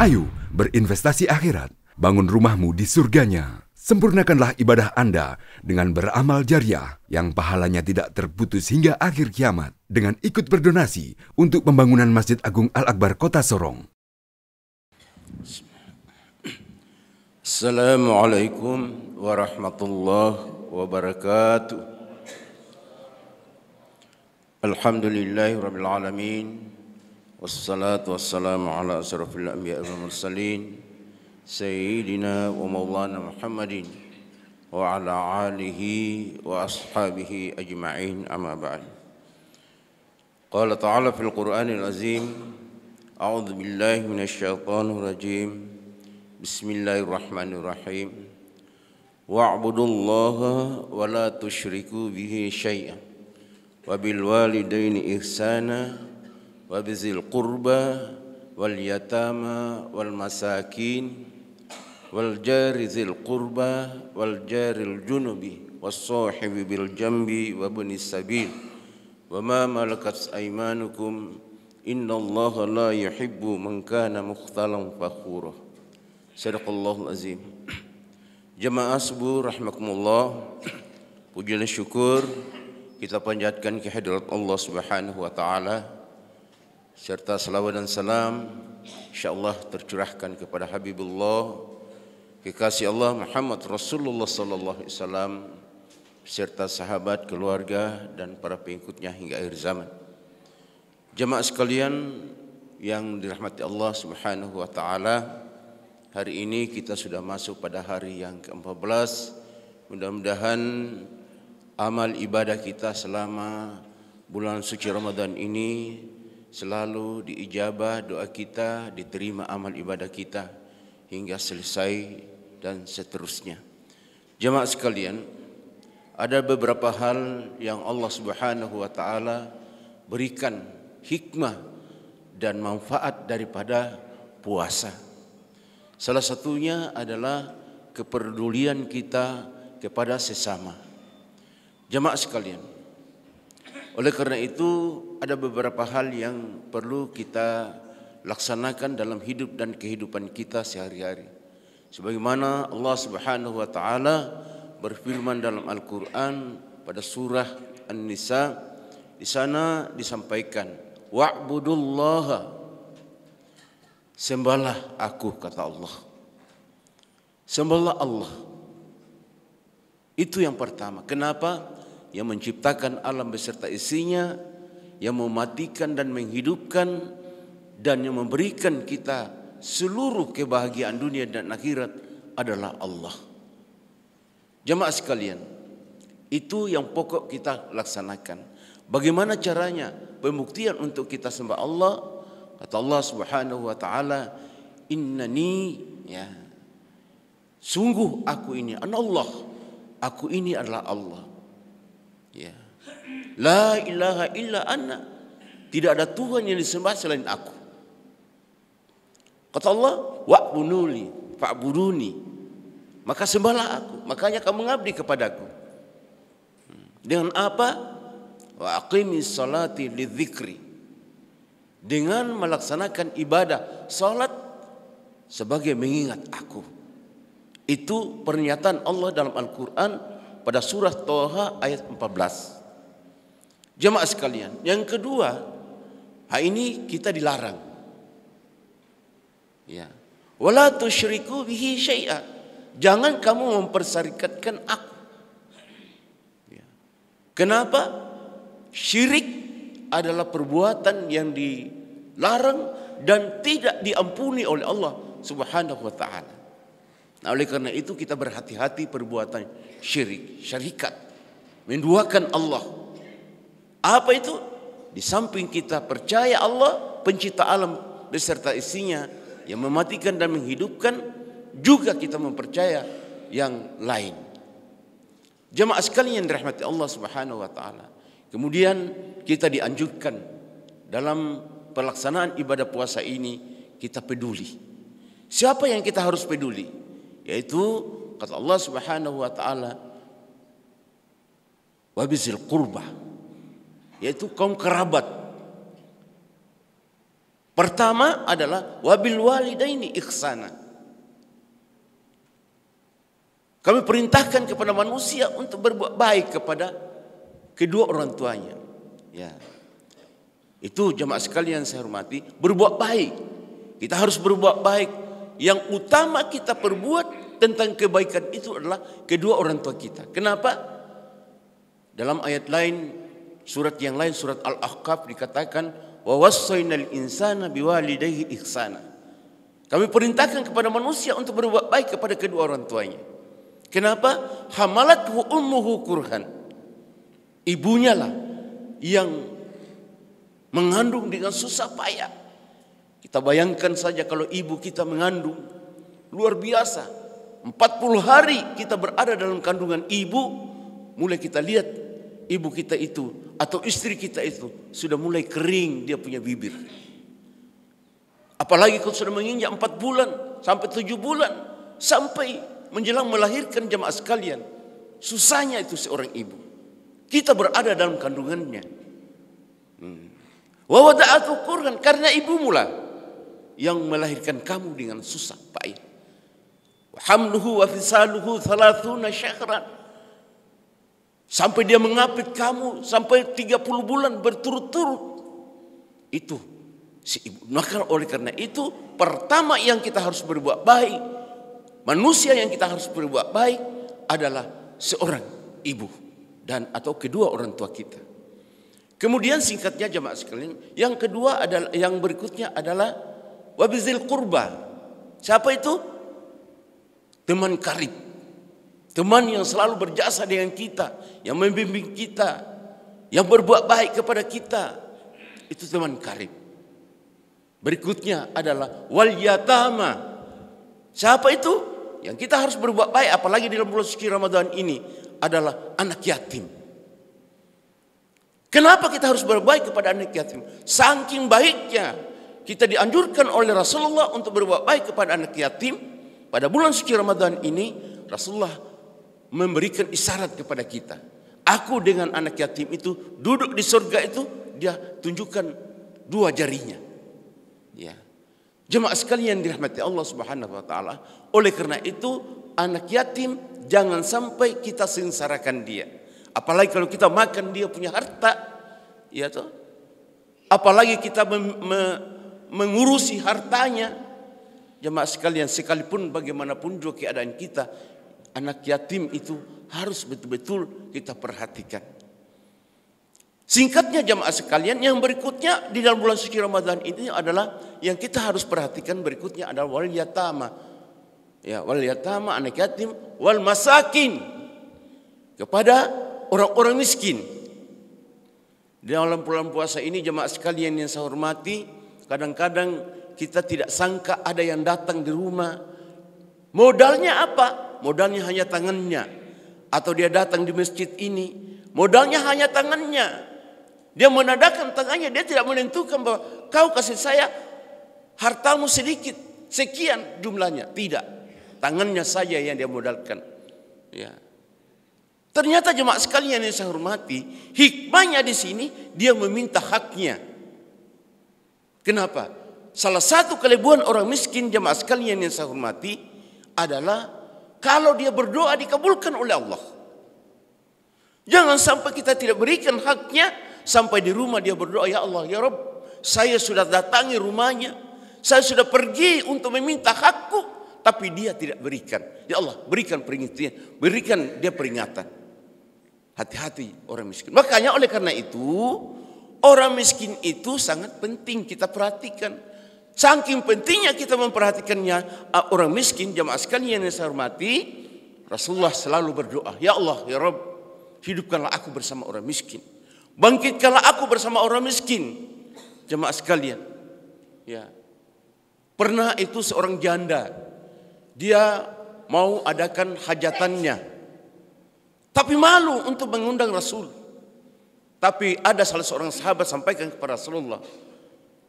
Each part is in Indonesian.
Ayo berinvestasi akhirat, bangun rumahmu di surganya. Sempurnakanlah ibadah Anda dengan beramal jariah yang pahalanya tidak terputus hingga akhir kiamat dengan ikut berdonasi untuk pembangunan Masjid Agung Al-Akbar Kota Sorong. Assalamualaikum warahmatullahi wabarakatuh. Alhamdulillahi rabbil alamin. Wassalatu wassalamu ala asrafil anbiya wal mursalin Sayyidina wa maulana Muhammadin wa ala alihi wa ashabihi ajma'in, amma ba'd. Qala ta'ala fil Qur'anil azim, a'udzu billahi minasy syaithanir rajim. Bismillahirrahmanirrahim. Wa'budullaha wa la tusyriku bihi syai'an wa bil walidaini ihsana wa bizil qurba wal yatama wal masakin wal jari zil qurba wal jaril junubi was sahibi bil jambi wa ibnis sabil wa ma malakat aymanukum innallaha la yuhibbu man kana mukhtalan fakhura. Sadaqallahul azim. Jemaah subuh rahimakumullah, puji dan syukur kita panjatkan kehadirat Allah Subhanahu wa taala, serta salawat dan salam insyaallah tercurahkan kepada Habibullah, kekasih Allah Muhammad Rasulullah sallallahu alaihi wasallam, serta sahabat, keluarga dan para pengikutnya hingga akhir zaman. Jemaah sekalian yang dirahmati Allah Subhanahu wa taala, hari ini kita sudah masuk pada hari yang ke-14. Mudah-mudahan amal ibadah kita selama bulan suci Ramadan ini selalu diijabah doa kita, diterima amal ibadah kita hingga selesai dan seterusnya. Jemaah sekalian, ada beberapa hal yang Allah Subhanahu wa taala berikan hikmah dan manfaat daripada puasa. Salah satunya adalah kepedulian kita kepada sesama. Jemaah sekalian, oleh karena itu ada beberapa hal yang perlu kita laksanakan dalam hidup dan kehidupan kita sehari-hari. Sebagaimana Allah Subhanahu wa taala berfirman dalam Al-Qur'an pada surah An-Nisa, di sana disampaikan, wa'budullaha, sembahlah aku, kata Allah. Sembahlah Allah. Itu yang pertama. Kenapa? Yang menciptakan alam beserta isinya, yang mematikan dan menghidupkan, dan yang memberikan kita seluruh kebahagiaan dunia dan akhirat adalah Allah. Jemaah sekalian, itu yang pokok kita laksanakan. Bagaimana caranya? Pembuktian untuk kita sembah Allah, kata Allah Subhanahu wa taala, innani, ya, sungguh aku ini Allah, aku ini adalah Allah. Ya. La ilaha illa anna, tidak ada Tuhan yang disembah selain aku. Kata Allah, wa'buduni fa'buduni, maka sembahlah aku, makanya kamu mengabdi kepadaku. Dengan apa? Wa aqimis salati lidzikri, dengan melaksanakan ibadah salat sebagai mengingat aku. Itu pernyataan Allah dalam Al-Qur'an pada surah Thaha ayat 14. Jemaah sekalian, yang kedua, hari ini kita dilarang. Ya. Wala tusyriku bihi syai'a, jangan kamu mempersyarikatkan aku. Ya. Kenapa? Syirik adalah perbuatan yang dilarang dan tidak diampuni oleh Allah Subhanahu wa taala. Nah, oleh karena itu kita berhati-hati perbuatan syirik, syarikat, menduakan Allah. Apa itu? Di samping kita percaya Allah pencipta alam beserta isinya, yang mematikan dan menghidupkan, juga kita mempercaya yang lain. Jemaah sekalian yang dirahmati Allah Subhanahu wa taala. Kemudian kita dianjurkan dalam pelaksanaan ibadah puasa ini kita peduli. Siapa yang kita harus peduli? Yaitu kata Allah Subhanahu wa taala, wabizil qurba, yaitu kaum kerabat. Pertama adalah wabil walidaini ihsana. Kami perintahkan kepada manusia untuk berbuat baik kepada kedua orang tuanya. Ya. Itu jemaah sekalian saya hormati, berbuat baik. Kita harus berbuat baik. Yang utama kita perbuat tentang kebaikan itu adalah kedua orang tua kita. Kenapa? Dalam ayat lain, surat yang lain, surat Al-Ahqaf dikatakan, wa wassaynal insana biwalidayhi ihsana. Kami perintahkan kepada manusia untuk berbuat baik kepada kedua orang tuanya. Kenapa? Hamalathu ummuhu kurhan. Ibunya lah yang mengandung dengan susah payah. Kita bayangkan saja kalau ibu kita mengandung, luar biasa. 40 hari kita berada dalam kandungan ibu, mulai kita lihat ibu kita itu atau istri kita itu sudah mulai kering dia punya bibir. Apalagi kalau sudah menginjak 4 bulan sampai 7 bulan sampai menjelang melahirkan jemaah sekalian. Susahnya itu seorang ibu. Kita berada dalam kandungannya. Wa wada'atu kurhan, karena ibumu lah yang melahirkan kamu dengan susah payah. Wa hamluhu wa fisaluhu 30 syahran. Sampai dia mengapit kamu sampai 30 bulan berturut-turut. Itu si ibu. Maka oleh karena itu pertama yang kita harus berbuat baik, manusia yang kita harus berbuat baik adalah seorang ibu dan atau kedua orang tua kita. Kemudian singkatnya jemaah sekalian, yang kedua adalah, yang berikutnya adalah wabizil qurba. Siapa itu? Teman karib. Teman yang selalu berjasa dengan kita, yang membimbing kita, yang berbuat baik kepada kita. Itu teman karib. Berikutnya adalah wal yatama. Siapa itu? Yang kita harus berbuat baik apalagi dalam bulan suci Ramadan ini adalah anak yatim. Kenapa kita harus berbaik kepada anak yatim? Saking baiknya kita dianjurkan oleh Rasulullah untuk berbuat baik kepada anak yatim. Pada bulan suci Ramadan ini Rasulullah memberikan isyarat kepada kita. Aku dengan anak yatim itu duduk di surga itu, dia tunjukkan 2 jarinya. Ya. Jemaah sekalian dirahmati Allah Subhanahu wa taala. Oleh karena itu anak yatim jangan sampai kita sengsarakan dia. Apalagi kalau kita makan dia punya harta, ya toh. Apalagi kita mengurusi hartanya. Jemaah sekalian, sekalipun bagaimanapun juga keadaan kita, anak yatim itu harus betul-betul kita perhatikan. Singkatnya jemaah sekalian, yang berikutnya di dalam bulan suci Ramadan ini adalah yang kita harus perhatikan berikutnya adalah wal yatama. Ya, wal yatama, anak yatim, wal masakin, kepada orang-orang miskin. Di dalam bulan puasa ini jemaah sekalian yang saya hormati, kadang-kadang kita tidak sangka ada yang datang di rumah. Modalnya apa? Modalnya hanya tangannya. Atau dia datang di masjid ini, modalnya hanya tangannya. Dia menadakan tangannya, dia tidak menentukan bahwa kau kasih saya hartamu sedikit, sekian jumlahnya. Tidak, tangannya saja yang dia modalkan. Ya. Ternyata jemaah sekalian yang saya hormati, hikmahnya di sini dia meminta haknya. Kenapa? Salah satu kelebihan orang miskin jemaah sekalian yang saya hormati adalah kalau dia berdoa dikabulkan oleh Allah. Jangan sampai kita tidak berikan haknya, sampai di rumah dia berdoa, ya Allah, ya Rabb, saya sudah datangi rumahnya, saya sudah pergi untuk meminta hakku, tapi dia tidak berikan. Ya Allah, berikan peringatan, berikan dia peringatan. Hati-hati orang miskin. Makanya oleh karena itu, orang miskin itu sangat penting kita perhatikan. Saking pentingnya kita memperhatikannya orang miskin, jemaah sekalian yang saya hormati, Rasulullah selalu berdoa, ya Allah, ya Rabb, hidupkanlah aku bersama orang miskin. Bangkitkanlah aku bersama orang miskin. Jemaah sekalian, ya. Pernah itu seorang janda, dia mau adakan hajatannya, tapi malu untuk mengundang Rasul. Tapi ada salah seorang sahabat sampaikan kepada Rasulullah.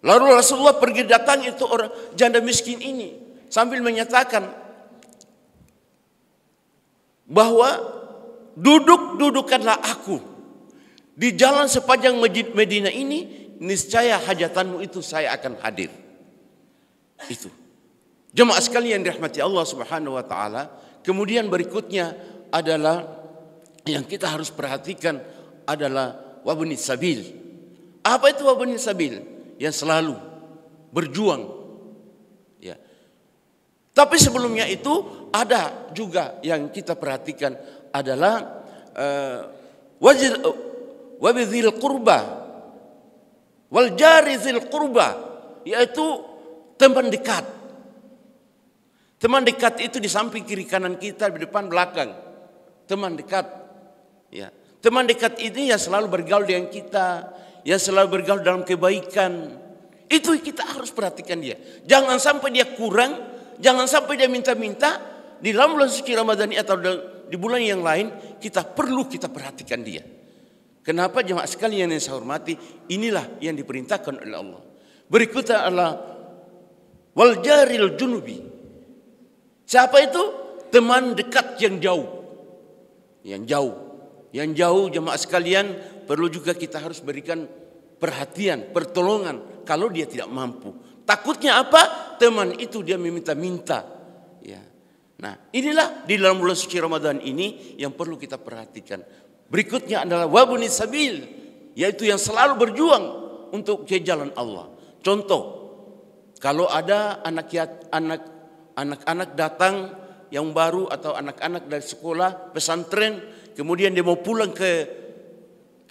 Lalu Rasulullah pergi datang itu orang janda miskin ini sambil menyatakan bahwa dudukkanlah aku di jalan sepanjang Masjid Medina ini, niscaya hajatanmu itu saya akan hadir. Itu. Jemaah sekalian dirahmati Allah Subhanahu wa taala. Kemudian berikutnya adalah yang kita harus perhatikan adalah wabni sabil. Apa itu wabni sabil? Yang selalu berjuang. Ya. Tapi sebelumnya itu ada juga yang kita perhatikan adalah wabidhil qurba wal jari dzil qurba, yaitu teman dekat. Teman dekat itu di samping kiri kanan kita, di depan belakang. Teman dekat. Ya. Teman dekat ini yang selalu bergaul dengan kita, yang selalu bergaul dalam kebaikan. Itu kita harus perhatikan dia. Jangan sampai dia kurang, jangan sampai dia minta-minta. Di dalam bulan suci Ramadan ini atau di bulan yang lain, kita perhatikan dia. Kenapa jemaah sekalian yang saya hormati? Inilah yang diperintahkan oleh Allah. Berikutnya adalah wal jaril junubi. Siapa itu? Teman dekat yang jauh. Yang jauh jemaah sekalian perlu juga kita harus berikan perhatian, pertolongan kalau dia tidak mampu. Takutnya apa? Teman itu dia meminta-minta. Ya. Nah, inilah di dalam bulan suci Ramadan ini yang perlu kita perhatikan. Berikutnya adalah wabni sabil, yaitu yang selalu berjuang untuk ke jalan Allah. Contoh, kalau ada anak-anak datang yang baru atau anak-anak dari sekolah pesantren, kemudian dia mau pulang ke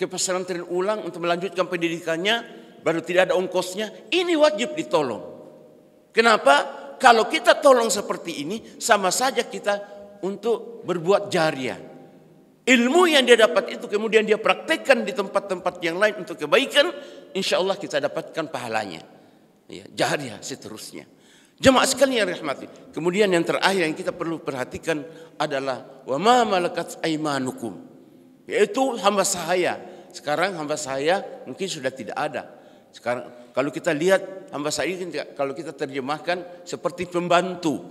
pesantren ulang untuk melanjutkan pendidikannya, baru tidak ada ongkosnya, ini wajib ditolong. Kenapa? Kalau kita tolong seperti ini, sama saja kita untuk berbuat jariah. Ilmu yang dia dapat itu kemudian dia praktekkan di tempat-tempat yang lain untuk kebaikan, insya Allah kita dapatkan pahalanya. Ya, jariah seterusnya. Jemaah sekalian yang rahmati. Kemudian yang terakhir yang kita perlu perhatikan adalah wa ma malakat aimanukum, yaitu hamba sahaya. Sekarang hamba sahaya mungkin sudah tidak ada. Sekarang kalau kita lihat hamba sahaya, kalau kita terjemahkan seperti pembantu.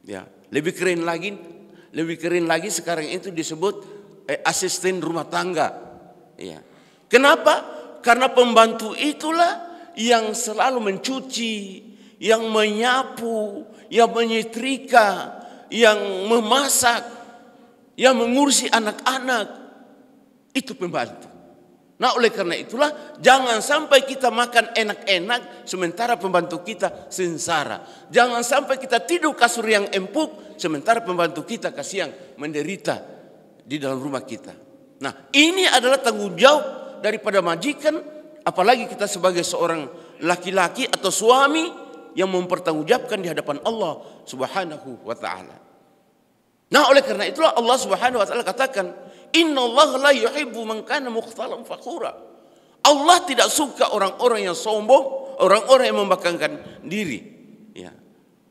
Ya, lebih keren lagi sekarang itu disebut asisten rumah tangga. Ya. Kenapa? Karena pembantu itulah yang selalu mencuci, yang menyapu, yang menyetrika, yang memasak, yang mengurusi anak-anak. Itu pembantu. Nah, oleh karena itulah jangan sampai kita makan enak-enak sementara pembantu kita sengsara. Jangan sampai kita tidur kasur yang empuk sementara pembantu kita kasihan menderita di dalam rumah kita. Nah, ini adalah tanggung jawab daripada majikan, apalagi kita sebagai seorang laki-laki atau suami yang mempertanggungjawabkan di hadapan Allah Subhanahu wa taala. Nah, oleh karena itulah Allah Subhanahu wa taala katakan, innallaha la yuhibbu man kana mukhtalan fakhura. Allah tidak suka orang-orang yang sombong, orang-orang yang membanggakan diri. Ya.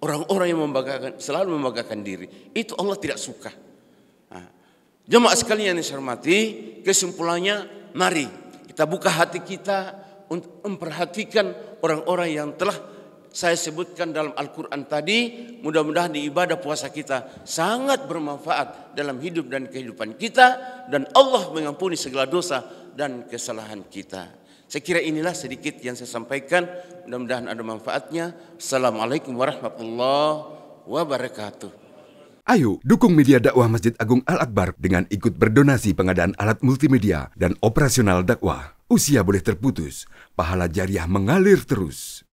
Orang-orang yang selalu membanggakan diri. Itu Allah tidak suka. Nah, jemaah sekalian yang saya hormati, kesimpulannya mari kita buka hati kita untuk memperhatikan orang-orang yang telah saya sebutkan dalam Al-Quran tadi. Mudah-mudahan di ibadah puasa kita sangat bermanfaat dalam hidup dan kehidupan kita, dan Allah mengampuni segala dosa dan kesalahan kita. Saya kira inilah sedikit yang saya sampaikan. Mudah-mudahan ada manfaatnya. Assalamualaikum warahmatullahi wabarakatuh. Ayo dukung media dakwah Masjid Agung Al-Akbar dengan ikut berdonasi pengadaan alat multimedia dan operasional dakwah. Usia boleh terputus, pahala jariah mengalir terus.